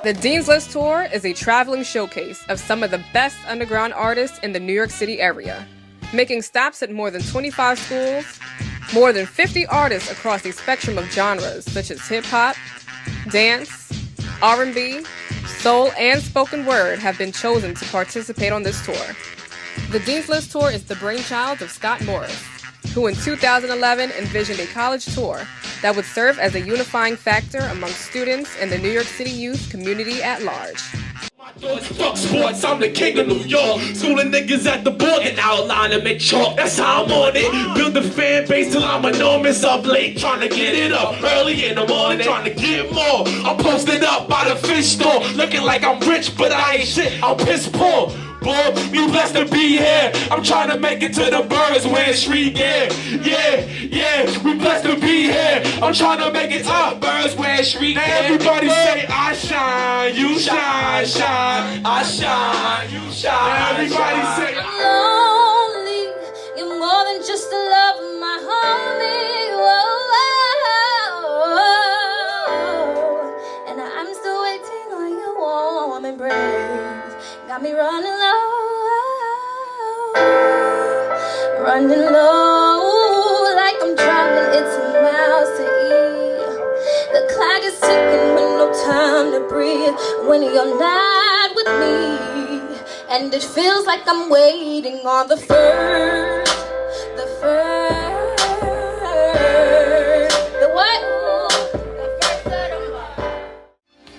The Dean's List Tour is a traveling showcase of some of the best underground artists in the New York City area, making stops at more than 25 schools. More than 50 artists across a spectrum of genres such as hip-hop, dance, R&B, soul, and spoken word have been chosen to participate on this tour. The Dean's List Tour is the brainchild of Scott Morris, who in 2011 envisioned a college tour that would serve as a unifying factor among students and the New York City youth community at large. Fuck sports, I'm the king of New York. Schooling niggas at the board and outline them in chalk. That's how I'm on it. Build the fan base till I'm enormous. Up late, trying to get it up early in the morning, trying to get more. I'm posted up by the fish store, looking like I'm rich, but I ain't shit. I'm piss poor. Boy, we blessed to be here. I'm trying to make it to the birds wearing street gear. Yeah, we blessed to be here. I'm trying to make it to the birds wearing street gear. Now everybody say, I shine, you shine, shine. I shine, you shine. Now everybody say, I'm lonely. You're more than just the love of my homie. Whoa. And I'm still waiting on your warm embrace. Got me running low, like I'm driving 18 miles to eat. The clock is ticking with no time to breathe when you're not with me, and it feels like I'm waiting on the first, the what?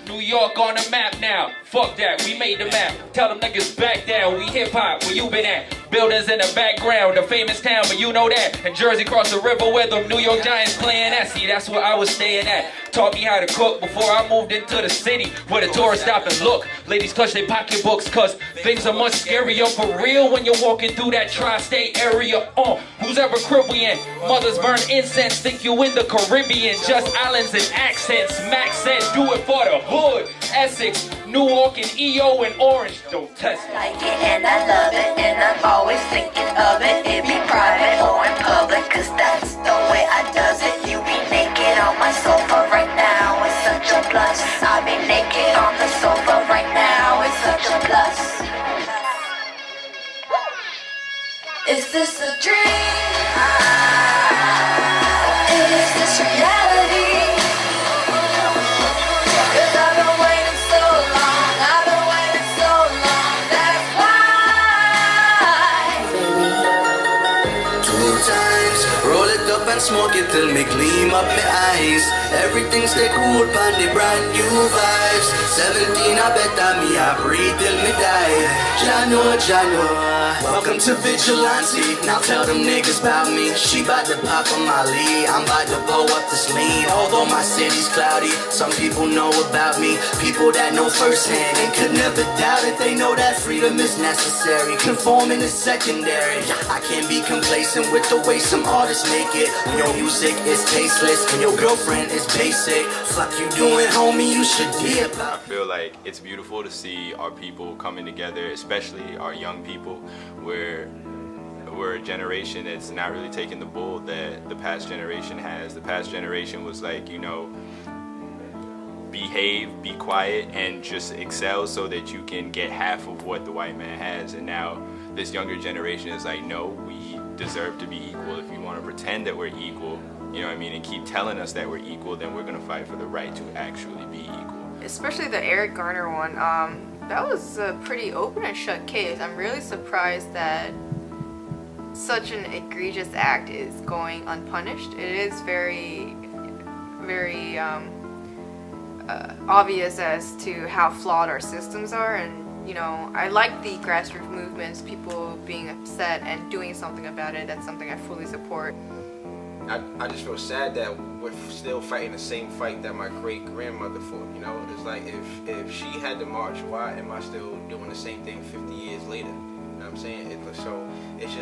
New York on the map now. Fuck that, we made the map. Tell them niggas back down. We hip hop, where you been at? Buildings in the background, a famous town, but you know that. And Jersey cross the river where the New York Giants playing at. See, that's where I was staying at. Taught me how to cook before I moved into the city, where the tourists stop and look. Ladies clutch their pocketbooks, cause things are much scarier for real when you're walking through that tri-state area. Who's ever crib we in? Mothers burn incense, think you in the Caribbean. Just islands and accents. Max said, do it for the hood. Essex, Newark, and EO, and Orange. Don't test it. Like it and I love it, and I'm always thinking of it. It be private or in public, cause that's the way I does it. You be naked on my sofa right now, it's such a plus. I be naked on the sofa right now, it's such a plus. Is this a dream? Is this reality? Cause I've been waiting so long, I've been waiting so long, that's why. 2 times, roll it up and smoke it till me gleam up my eyes. Everything stay cool, pan the brand new vibes. 17, I bet that me I breathe till me die. Jano. Welcome to Vigilante. Now tell them niggas about me. She bout to pop on my lead, I'm bout to blow up this lean. Although my city's cloudy, some people know about me. People that know firsthand and could never doubt it. They know that freedom is necessary, conforming is secondary. I can't be complacent with the way some artists make it. When your music is tasteless and your girlfriend is basic, fuck you doing, homie, you should be about. I feel like it's beautiful to see our people coming together, especially our young people. We're a generation that's not really taking the bull that the past generation has. The past generation was like, you know, behave, be quiet, and just excel so that you can get half of what the white man has. And now this younger generation is like, no, we deserve to be equal. If you want to pretend that we're equal, you know what I mean, and keep telling us that we're equal, then we're going to fight for the right to actually be equal. Especially the Eric Garner one, that was a pretty open and shut case. I'm really surprised that such an egregious act is going unpunished. It is very obvious as to how flawed our systems are, and you know, I like the grassroots movements, people being upset and doing something about it. That's something I fully support. I just feel sad that we're still fighting the same fight that my great-grandmother fought, you know? It's like, if she had to march, why am I still doing the same thing 50 years later? You know what I'm saying? So it's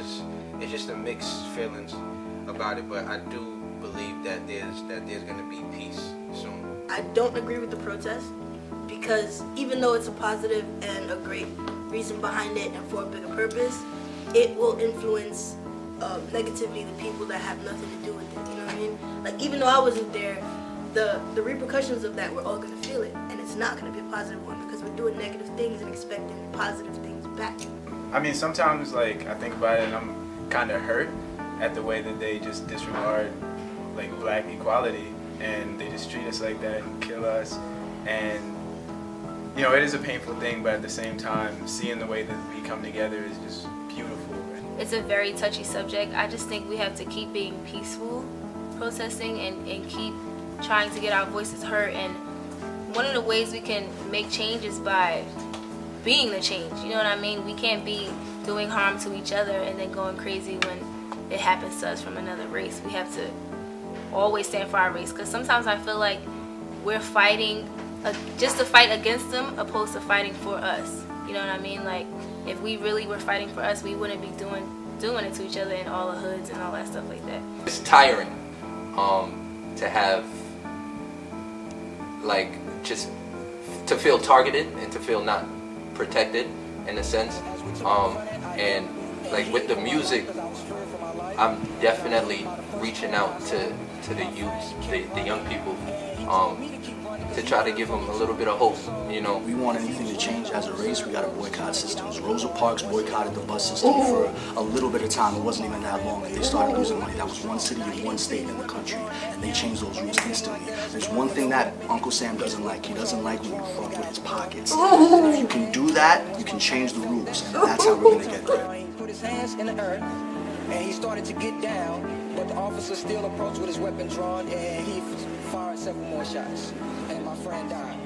just a mixed feelings about it, but I do believe that there's gonna be peace soon. I don't agree with the protest, because even though it's a positive and a great reason behind it and for a bigger purpose, it will influence negatively the people that have nothing to do with it, you know what I mean? Like, even though I wasn't there, the repercussions of that, we're all gonna feel it, and it's it's not going to be a positive one because we're doing negative things and expecting positive things back. I mean, sometimes, like, I think about it and I'm kind of hurt at the way that they just disregard, like, black equality, and they just treat us like that and kill us. And, you know, it is a painful thing, but at the same time, seeing the way that we come together is just beautiful. It's a very touchy subject. I just think we have to keep being peaceful, protesting, and keep trying to get our voices heard. And one of the ways we can make change is by being the change. You know what I mean? We can't be doing harm to each other and then going crazy when it happens to us from another race. We have to always stand for our race, because sometimes I feel like we're fighting just to fight against them opposed to fighting for us. You know what I mean? Like, if we really were fighting for us, we wouldn't be doing it to each other in all the hoods and all that stuff like that. It's tiring to have, like, just to feel targeted and to feel not protected in a sense. And like with the music, I'm definitely reaching out to the youth, the young people, to try to give them a little bit of hope, you know. We want anything to change as a race, we got to boycott systems. Rosa Parks boycotted the bus system for a little bit of time. It wasn't even that long that they started losing money. That was one city and one state in the country, and they changed those rules instantly. There's one thing that Uncle Sam doesn't like. He doesn't like when you fuck with his pockets. And if you can do that, you can change the rules, and that's how we're going to get there. He put his hands in the earth, and he started to get down, but the officer still approached with his weapon drawn, and he fired several more shots, and my friend died.